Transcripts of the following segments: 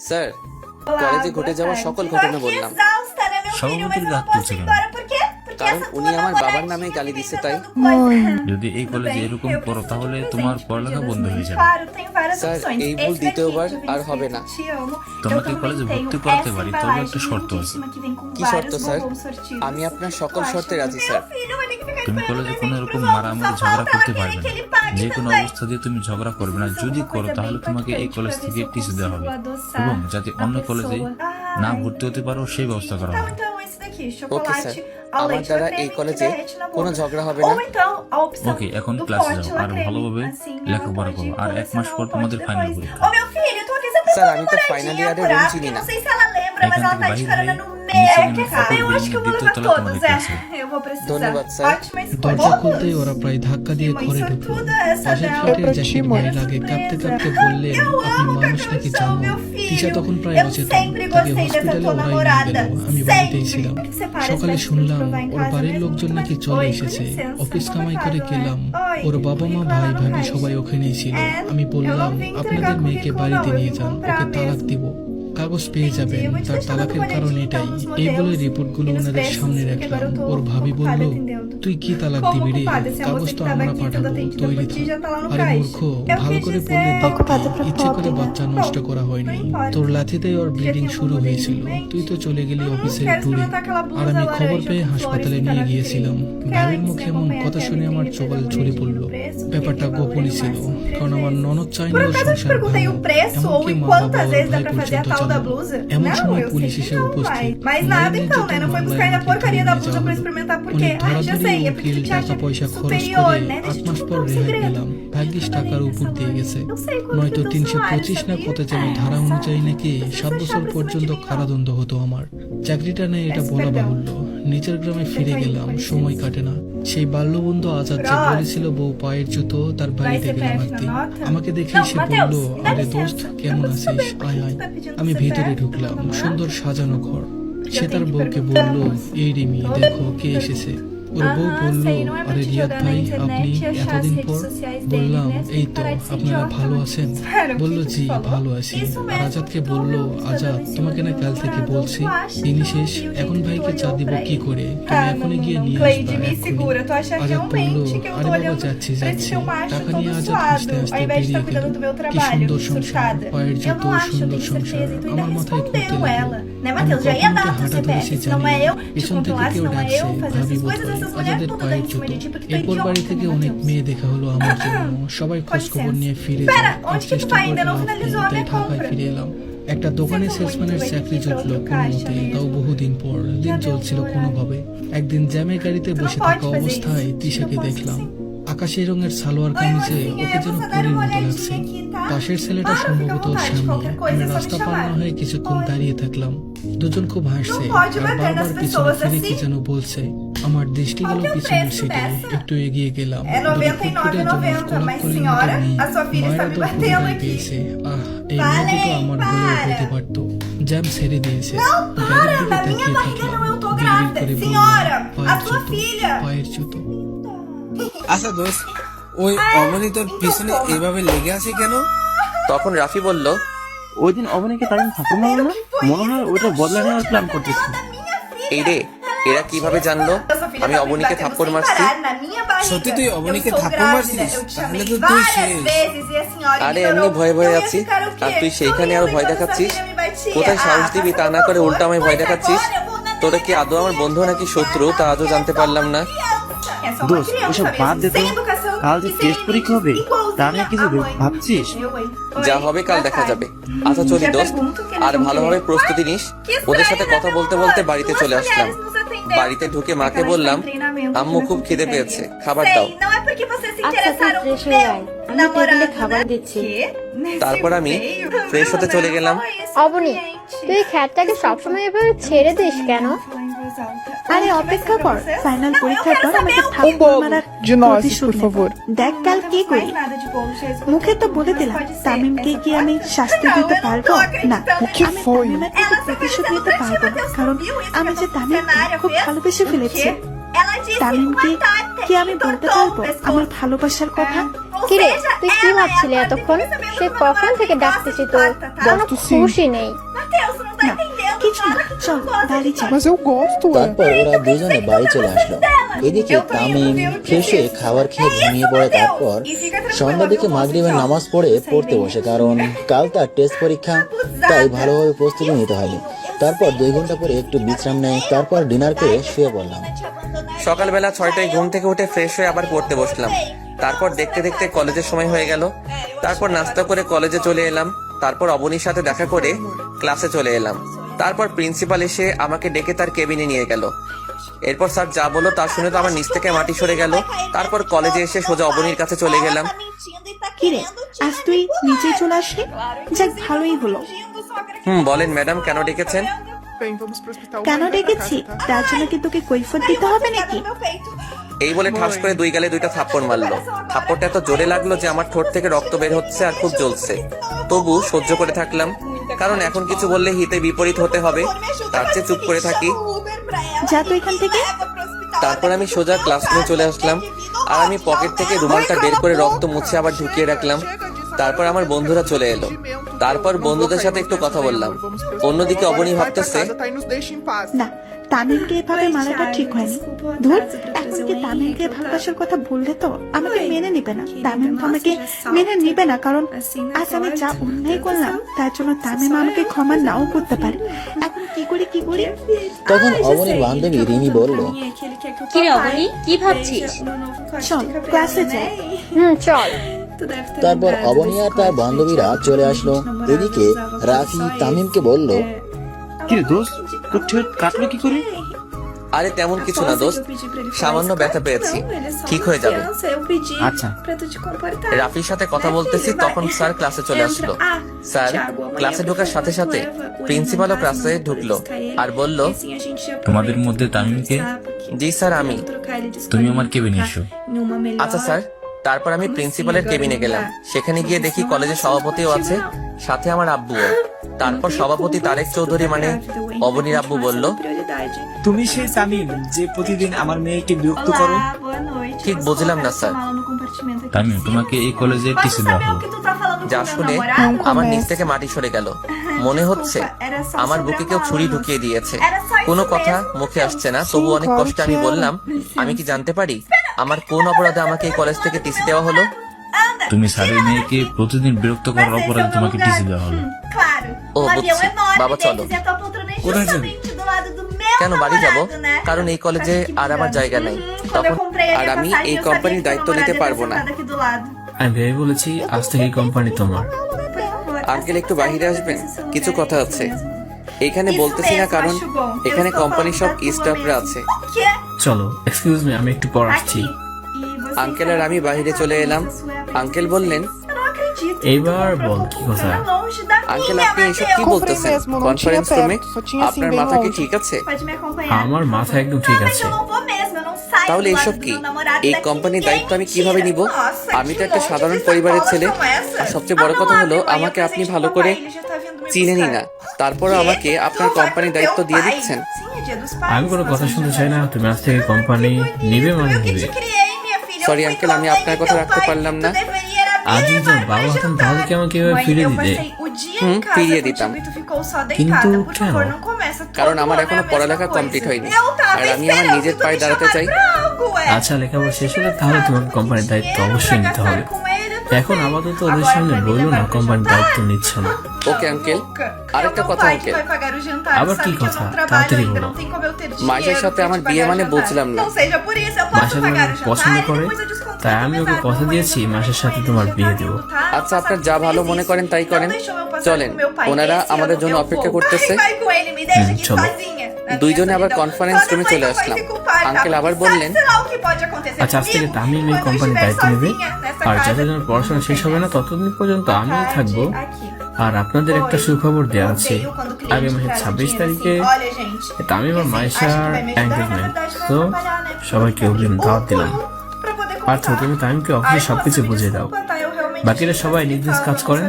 Sir কলেজে ঘটে যাওয়া সকল ঘটনা বললাম। exausta, né, meu filho? সভাপতির Mas eu গাত não posso তুলছে ir কেন? embora. Por quê? Porque কারণ essa উনি tua আমার বাবার namoradinha নামে গালি fica দিচ্ছে তাই। tentando যদি এই কলেজে এরকম eu করো preciso তাহলে de um তোমার presente pro পড়ালেখা Dia বন্ধ das হয়ে Mães. যাবে। Claro, tenho várias sir opções. এই ভুল Esse দ্বিতীয়বার daqui, de আর হবে Vinicius, না। te amo. তোমাকে Eu também কলেজে tenho ভর্তি করাতে essa পারি, তবে embalagem একটা শর্ত আছে। lindíssima que vem com কি vários শর্ত, স্যার? bombons sortidos. আমি আপনার সকল Eu acho শর্তে রাজি, que- sir. Meu filho vai ter que ficar তুমি esperando কলেজে presente কোনো pros এরকম outros. মারামারি Só ঝগড়া falta করতে ela পারবে querer না। que ele pague যে কোনো também. অবস্থা দিয়ে তুমি ঝগড়া করবে না, Preciso যদি alguma করো coisa তাহলে bem তোমাকে এই impactante কলেজ pra ver থেকে se eu টিসি দেওয়া হবে, consigo adoçar এবং যাতে a অন্য কলেজে pessoa. না Ai, ভর্তি হতে পারো সেই ব্যবস্থা করা Então, হবে। então esse daqui, okay sir, chocolate ao আমার leite দ্বারা creme এই que কলেজে derrete na কোনো boca. ঝগড়া হবে না। Ou então a opção ওকে, এখন do ক্লাসে pote যাও la আর creme. ভালোভাবে Assim, লেখাপড়া ela করো, pode আর এক মাস colecionar পর o তোমাদের pote ফাইনাল depois. পরীক্ষা। Ô meu filho, tô aqui sempre sir, com আমি uma তো moradinha ফাইনাল ইয়ারের por রুম aqui. চিনি না। Não sei se ela lembra, mas এখান ela থেকে tá বাইরে esperando হয়ে no Quer saber? Eu acho que eu vou levar todos, Eu vou precisar. ধন্যবাদ স্যার। Ótima escolha. দরজা খুলতেই ওরা প্রায় ধাক্কা দিয়ে Que mãe ঘরে ঢুকলো। sortuda essa পাশের dela. ফ্ল্যাটের জ্যাকেট ভাই লাগে কাঁপতে কাঁপতে বললেন, Eu আপনি amo মানুষ নাকি cachorro, জানো? meu Tisha filho. তখন প্রায় Eu অচেতন, sempre তাকে gostei dessa হসপিটালে tua ওরাই নিয়ে namorada. গেল, আমি বাড়িতেই Sempre. ছিলাম। Que você parece সকালে mais শুনলাম provar em ওর casa, বাড়ির né? লোকজন নাকি চলে Oi, com এসেছে, licença, অফিস vamos কামাই pra করে casa, গেলাম। Oi, ওর বাবা মা currículo ভাই lá no ভাবি caixa. সবাই ওখানেই ছিল। আমি eu বললাম, não vim entregar আপনাদের মেয়েকে currículo, বাড়িতে não, eu নিয়ে vim যান, comprar ওকে তালাক mesmo. দিব, কাগজ পেয়ে যাবেন। eu vou te তার deixar তালাকের todo কারণ boletim, এটাই। então, dos এই বলে modelos রিপোর্টগুলো e dos ওনাদের preços, সামনে porque রাখলাম। agora eu tô ওর ভাবি ocupada বলল, atendendo. তুই কি তালাক Como দিবি রে? ocupada? Se a কাগজ moça তো que tava আমরা aqui, পাঠাবো, toda atendida তৈরি por ti, já tá lá no আরে caixa. মূর্খ, Eu ভালো quis করে dizer- পড়লে Ocupada দেখবি pra ইচ্ছে করে pobre, বাচ্চা né? নষ্ট Bom, করা হয়নি। não importa. তোর লাথিতেই ওর ব্লিডিং tinha শুরু algum হয়েছিল, modelo em mente? তুই তো চলে গেলি অফিসের quero ট্যুরে। experimentar aquela blusa আর আমি খবর laranja পেয়ে com হাসপাতালে flores নিয়ে em cada গিয়েছিলাম। vitrine. ভাবির Quero মুখে antes এমন acompanhar কথা até শুনে ele আমার pegar চোগাল o ছড়ে boletim পড়ল। do preço, ব্যাপারটা porque ele গোপনই valor ছিল, máximo 3 কারণ আমার vezes. ননদ চাইনি Por ওর acaso eu te সংসার perguntei o ভাঙুক। preço ou এমনকি em মা বাবা quantas ওর vezes dá ভাই pra fazer a পর্যন্ত tal da জানে। blusa? এমন Não, সময় eu পুলিশ sei que এসে não, উপস্থিত। pai. Mas নারী nada então, né? নির্যাতন Não foi মামলায় buscar ainda a আমাকে porcaria ধরে da নিয়ে blusa যাওয়া pra হলো। experimentar porque, অনেক já ধরাধরি sei, é porque উকিল tu te টাকা acha পয়সা খরচ superior, করে né? 8 Deixa eu মাস te পর contar um রেহাই segredo. পেলাম। ভাগ্যিস Eu টাকার falei উপর nessa দিয়ে loja. গেছে, Eu sei quanto নয়তো foi teu salário, 325 না sabia? কত যেন ধারা অনুযায়ী নাকি 7 বছর পর্যন্ত কারাদণ্ড হতো আমার। চাকরিটা নেই এটা বলা বাহুল্য। নিচের গ্রামে ফিরে গেলাম, সময় কাটে না। সেই বাল্যবন্ধু আজাদ যে বলেছিল বউ পায়ের জুতো, তার বাড়িতে গেলাম একদিন। আমাকে দেখে সে বলল, আরে দোস্ত কেমন আছিস, আয় আয়। আমি ভেতরে ঢুকলাম, সুন্দর সাজানো ঘর। সে তার বউকে বলল, এই রিমি দেখো কে এসেছে। ওর বউ বলল, আরে রিয়াদ ভাই আপনি এতদিন পর। বললাম, এই তো, আপনারা ভালো আছেন? বলল, জি ভালো আছি। আর আজাদকে বলল, আজাদ তোমাকে না কাল থেকে বলছি দিনই শেষ, এখন ভাইকে চা দিব কি করে, তুমি এখনই গিয়ে নিয়ে আসবা এক্ষুনি। আজাদ বলল, আরে বাবা যাচ্ছি যাচ্ছি। টাকা নিয়ে আজাদ হাসতে হাসতে বেরিয়ে গেল। কি সুন্দর সংসার, পায়ের জুতো, সুন্দর সংসার। আমার মাথায় ঘুরতে লাগলো। Né, আমি Matheus? Já ia কখন dar যে o teu হাঁটা ধরেছি CPF. Se não জানি é না। eu te পিছন থেকে controlar, se কেউ não é ডাকছে, eu fazer ভাবি essas coisas, বোধহয়। essas mulheres আজাদের tudo পায়ের dão em cima জুতো। de ti porque tu é এরপর বাড়ি idiota, থেকে né, অনেক Matheus? মেয়ে দেখা হলো আমার জন্য। সবাই খোঁজ খবর নিয়ে ফিরে যায়। Pera, আর onde que tu চেষ্টা vai? করে Ainda não লাভ নেই, finalizou a তাই minha ঢাকায় compra. ফিরে এলাম। একটা দোকানে Sinto সেলসম্যানের muito, চাকরি vai জুটলো aqui pra কোনো outro মতে, caixa, তাও বহুদিন পর। দিন Já deu চলছিল horário. কোনোভাবে। একদিন জ্যামে গাড়িতে Tu não বসে pode থাকা fazer অবস্থায় isso. তিশাকে Não posso দেখলাম। assim. আকাশি রঙের সালোয়ার Oi, কামিজে mocinha, ওকে যেন eu vou só dar পরীর uma মতো olhadinha লাগছে। aqui, tá? পাশের ছেলেটা Claro, fica à সম্ভবত ওর vontade, স্বামী। qualquer coisa আমি é só me রাস্তা পার chamar. না হয়ে কিছুক্ষণ Oi. দাঁড়িয়ে থাকলাম। দুজন খুব হাসছে Não pode আর bater বারবার nas পিছনে pessoas ফিরে কি assim. যেন বলছে। আমার দৃষ্টি গেল Qual que é o পিছনের preço সিটে। dessa? একটু এগিয়ে গেলাম। É দুটো ফুটফুটে জমজ 99,90, গোলাপ mas কলির মতো senhora, মেয়ে। a sua filha está মায়েরা me তো batendo পুরোটাই aqui. পেয়েছে। এই Vale, মেয়ে দুটো আমার বলেও para. হতে পারতো। জ্যাম ছেড়ে দিয়েছে। Para, গাড়ির দিকে na minha তাকিয়ে barriga থাকলাম। não, eu tô বিড়বিড় grávida. করে বললাম, Senhora, a পায়ের sua জুতো, filha. পায়ের জুতো। আচ্ছা দোস্ত, ওই অমনি তোর পিছনে এভাবে লেগে আছে কেন? তখন রাফি বলল, ওই দিন অবনীকে তাই থাপ্পড় মারলো না, মনে হয় ওইটা বদলা নেওয়ার প্ল্যান করতেছে। এই রে, এরা কিভাবে জানলো A sua filha আমি tá me অবনীকে batendo থাপ্পড় sem মারছি? parar na minha barriga. সত্যি তুই Eu অবনীকে sou থাপ্পড় grávida, মারছিস? eu te তাহলে chamei তো তুই várias শেষ। vezes e a senhora আরে ignorou. এমনি ভয়ে ভয়ে Eu ia আছি, ficar o quê? আর তুই সেইখানে আরো Sorrindo ভয় enquanto দেখাচ্ছিস। sua filha me batia. কোথায় সাহস দিবি তা না করে উল্টা আমায় ভয় Pois দেখাচ্ছিস। agora eu vou na তোরা কি আদৌ আমার বন্ধু নাকি শত্রু তা আজও জানতে পারলাম না। É só uma দোস্ত criança ওসব বাদ mesmo, দে তো, sem educação কাল যে e sem টেস্ট পরীক্ষা হবে তা নিয়ে কিছু ভাবছিস? যা হবে কাল দেখা যাবে। আচ্ছা চলি দোস্ত, আর ভালোভাবে প্রস্তুতি নিস। ওদের সাথে কথা বলতে বলতে বাড়িতে চলে আসলাম। বাড়িতে ঢুকে মাকে বললাম, আম্মু খুব খিদে পেয়েছে, খাবার দাও। আচ্ছা তুই ফ্রেশ হয়ে আয়, আমি টেবিলে খাবার দিচ্ছি। তারপর আমি ফ্রেশ হতে চলে গেলাম। অবনী, তুই খ্যাটটাকে সবসময় এভাবে ছেড়ে দিস কেন? আরে অপেক্ষা কর, ফাইনাল পরীক্ষার পর আমাকে থাপ্পড় মারার প্রতিশোধ নেব। দেখ কাল কি করি। মুখে তো বলে দিলাম, তামিমকে কি আমি শাস্তি দিতে পারবো না। আমি তামিমের থেকে প্রতিশোধ নিতে পারবো না, কারণ আমি যে তামিমকে খুব ভালোবেসে ফেলেছি। তামিমকে কি আমি বলতে পারবো আমার ভালোবাসার কথা? কিরে, তুই কি ভাবছিলি এতক্ষণ? সে কখন থেকে ডাকতেছি তোর, কোনো খুশি নেই। না কিছু না, চল বাড়ি যাই। তারপর ওরা দুজনে বাড়ি চলে আসলো। এদিকে তামিম ফ্রেশ হয়ে খাবার খেয়ে ঘুমিয়ে পড়ে। তারপর সন্ধ্যার দিকে মাগরিবের নামাজ পড়তে বসে, কারণ কাল তার টেস্ট পরীক্ষা, তাই ভালোভাবে প্রস্তুতি নিতে হয়নি। তারপর 2 ঘন্টা পরে একটু বিশ্রাম নেয়, তারপর ডিনার করে শুয়ে পড়লাম। সকালবেলা 6টায় ঘুম থেকে উঠে ফ্রেশ হয়ে আবার পড়তে বসলাম। তারপর দেখতে দেখতে কলেজের সময় হয়ে গেল। তারপর নাস্তা করে কলেজে চলে এলাম। তারপর অবনীর সাথে দেখা করে ক্লাসে চলে এলাম। তারপর প্রিন্সিপাল এসে আমাকে ডেকে তার কেবিনে নিয়ে গেল। এরপর স্যার যা বললো তা শুনে তো আমার নিচ থেকে মাটি সরে গেল। তারপর কলেজে এসে সোজা অবনীর কাছে চলে গেলাম। কিরে, আজ তুই নিচে চলে আসলি? যাক ভালোই হলো। বলেন ম্যাডাম, কেন ডেকেছেন? কেন ডেকেছি তার জন্য কি তোকে কৈফত দিতে হবে নাকি? এই বলে ঠাস করে 2 গালে 2টা থাপ্পড় মারলো। থাপ্পড়টা এত জোরে লাগলো যে আমার ঠোঁট থেকে রক্ত বের হচ্ছে আর খুব জ্বলছে। তবু সহ্য করে থাকলাম, কারণ এখন কিছু বললে হিতে বিপরীত হতে হবে, তার চেয়ে চুপ করে থাকি। যা তো এখান থেকে। তারপর আমি সোজা ক্লাসরুমে চলে আসলাম, আর আমি পকেট থেকে রুমালটা বের করে রক্ত মুছে আবার ঢুকিয়ে রাখলাম। তারপর আমার বন্ধুরা চলে এলো, তারপর বন্ধুদের সাথে একটু কথা বললাম। অন্যদিকে অবনী ভাবতেছে, না, তামিমকে এভাবে মারাটা ঠিক হয়নি। ধুর, এখন কি তামিমকে ভালোবাসার কথা বললে তো আমাকে মেনে নিবে না। তামিম তো আমাকে মেনে নিবে না, কারণ আজ আমি যা অন্যায় করলাম তার জন্য তামিম আমাকে ক্ষমা নাও করতে পারে। এখন কি করি? তখন অবনীর বান্ধবী রিমি বলল, কি রে অবনী, কি ভাবছিস? চল ক্লাসে যাই। চল। তারপর অবনী আর তার বান্ধবীরা চলে আসলো। এদিকে রাফি তামিমকে বলল, কি রে দোস্ত, তোর ঠোঁট কাটলো কি করে? আরে তেমন কিছু না দোস্ত, সামান্য ব্যথা পেয়েছি, ঠিক হয়ে যাবে। আচ্ছা। রাফির সাথে কথা বলতেছি, তখন স্যার ক্লাসে চলে আসলো। স্যার ক্লাসে ঢোকার সাথে সাথে প্রিন্সিপালও ক্লাসে ঢুকলো আর বলল, তোমাদের মধ্যে তামিমকে? জি স্যার, আমি। তুমি আমার কেবিনে এসো। আচ্ছা স্যার। তারপর আমি প্রিন্সিপালের কেবিনে গেলাম। সেখানে গিয়ে দেখি কলেজের সভাপতিও আছে, সাথে আমার আব্বুও। তারপর সভাপতি তারেক চৌধুরী মানে অবনীর আব্বু বলল, তুমি সেই তামিম যে প্রতিদিন আমার মেয়েকে বিরক্ত করো? ঠিক বুঝলাম না স্যার। তামিম, তোমাকে এই কলেজে টিসি দেওয়া হলো। যা শুনে আমার নিচ থেকে মাটি সরে গেল। মনে হচ্ছে আমার বুকে কেউ ছুরি ঢুকিয়ে দিয়েছে। কোনো কথা মুখে আসছে না, তবু অনেক কষ্টে আমি বললাম, আমি কি জানতে পারি আমার কোন অপরাধে আমাকে এই কলেজ থেকে টিসি দেওয়া হলো? তুমি স্যারের মেয়েকে প্রতিদিন বিরক্ত করার অপরাধে তোমাকে টিসি দেওয়া হলো। ও বুঝছি, বাবা চলো। কোথায় যাবে? কেন বাড়ি যাব? কারণ এই কলেজে আর আমার জায়গা নেই তখন, আর আমি এই কোম্পানির দায়িত্ব নিতে পারবো না। আমি ভেবে বলেছি আজ থেকে এই কোম্পানি তোমার। আঙ্কেল একটু বাইরে আসবেন, কিছু কথা আছে। এখানে বলতেছি না কারণ এখানে কোম্পানির সব স্টাফরা আছে। চলো, এক্সকিউজ মি, আমি একটু পর আসছি। আঙ্কেল আর আমি বাইরে চলে এলাম। আঙ্কেল বললেন, এইবার বল কি কথা? আঙ্কেল আপনি এসব কি বলতেছেন? কনফারেন্স রুমে আপনার মাথা কি ঠিক আছে? আমার মাথা একদম ঠিক আছে। তাহলে এসব কি? এই কোম্পানির দায়িত্ব আমি কিভাবে নিব? আমি তো একটা সাধারণ পরিবারের ছেলে, আর সবচেয়ে বড় কথা হলো আমাকে আপনি ভালো করে চিনেনই না, তারপরও আমাকে আপনার কোম্পানির দায়িত্ব দিয়ে দিচ্ছেন। আমি কোনো কথা শুনতে চাই না। তুমি আজ থেকে কোম্পানি নিবে মানে নিবে। সরি আঙ্কেল, আমি আপনার কথা রাখতে পারলাম না। আজ যদি তোমার বাবা হতাম তাহলে কি আমাকে এভাবে ফিরিয়ে দিতে? ফিরিয়ে দিতাম, কিন্তু কেন? কারণ আমার এখনো পড়ালেখা কমপ্লিট হয়নি, আর আমি আমার নিজের পায়ে দাঁড়াতে চাই। আচ্ছা, লেখাপড়া শেষ হলে তাহলে তোমাকে কোম্পানির দায়িত্ব অবশ্যই নিতে হবে। এখন আপাতত ওদের সামনে বললো না কোম্পানির দায়িত্ব নিচ্ছ না। Okay uncle. আরেকটা কথা আঙ্কেল। আবার কি কথা? তাড়াতাড়ি বলো। মাইশার সাথে আমার বিয়ে মানে বুঝলাম না। মাসা তোমার পছন্দ করে, তাই আমি ওকে কথা দিয়েছি মাসের সাথে তোমার বিয়ে দেবো। আচ্ছা, আপনার যা ভালো মনে করেন তাই করেন। চলেন, ওনারা আমাদের জন্য অপেক্ষা করতেছে। চলো। দুইজনে আবার কনফারেন্স রুমে চলে আসলাম। আঙ্কেল আবার বললেন, আচ্ছা, আজ থেকে তামিম এই কোম্পানির দায়িত্ব নেবে, আর যতদিন পড়াশোনা শেষ হবে না ততদিন পর্যন্ত আমিই থাকবো। আর আপনাদের একটা সুখবর দেওয়া আছে, আগামী মাসের 26 তারিখে তামিম আর মাইশার এনগেজমেন্ট। তো সবাইকে অগ্রিম দাওয়াত দিলাম। পার্থ, তুমি তামিমকে অফিসে সবকিছু বুঝিয়ে দাও, বাকিরা সবাই নিজ নিজ কাজ করেন।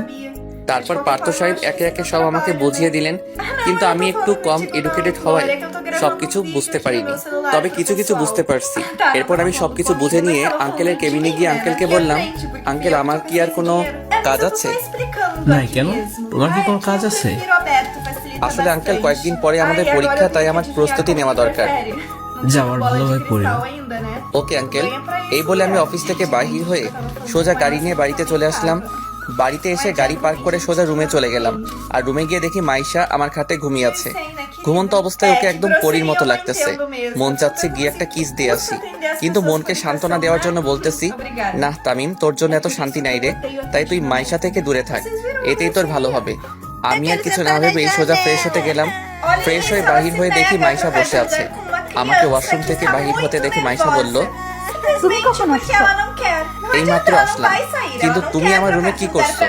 তারপর পার্থ সাহেব একে একে সব আমাকে বুঝিয়ে দিলেন, কিন্তু আমি একটু কম এডুকেটেড হওয়ায় সবকিছু বুঝতে পারিনি, তবে কিছু কিছু বুঝতে পারছি। এরপর আমি সবকিছু বুঝে নিয়ে আঙ্কেলের কেবিনে গিয়ে আঙ্কেলকে বললাম, আঙ্কেল আমার কি আর কোনো কাজ আছে? নাই, কেন? তোমার কি কোনো কাজ আছে? আসলে আঙ্কেল কয়েকদিন পরে আমাদের পরীক্ষা, তাই আমার প্রস্তুতি নেওয়া দরকার। যাওয়ার ভালোভাবে পড়ি। Okay uncle. এই বলে আমি অফিস থেকে বাহির হয়ে সোজা গাড়ি নিয়ে বাড়িতে চলে আসলাম। বাড়িতে এসে গাড়ি পার্ক করে সোজা রুমে চলে গেলাম, আর রুমে গিয়ে দেখি মাইশা আমার খাটে ঘুমিয়ে আছে। ঘুমন্ত অবস্থায় ওকে একদম পরীর মতো লাগতেছে। মন চাচ্ছে গিয়ে একটা কিস দিয়ে আসি, কিন্তু মনকে সান্ত্বনা দেওয়ার জন্য বলতেছি, না তামিম, তোর জন্য এত শান্তি নাই রে, তাই তুই মাইশা থেকে দূরে থাক, এতেই তোর ভালো হবে। আমি আর কিছু না ভেবে সোজা ফ্রেশ হতে গেলাম। ফ্রেশ হয়ে বাহির হয়ে দেখি মাইশা বসে আছে। আমাকে ওয়াশরুম থেকে বাহির হতে দেখে মাইশা বলল, তুমি কখন আসছো? এই মাত্র আসলাম, কিন্তু তুমি আমার রুমে কি করছো?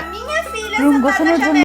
রুম গোছানোর জন্য।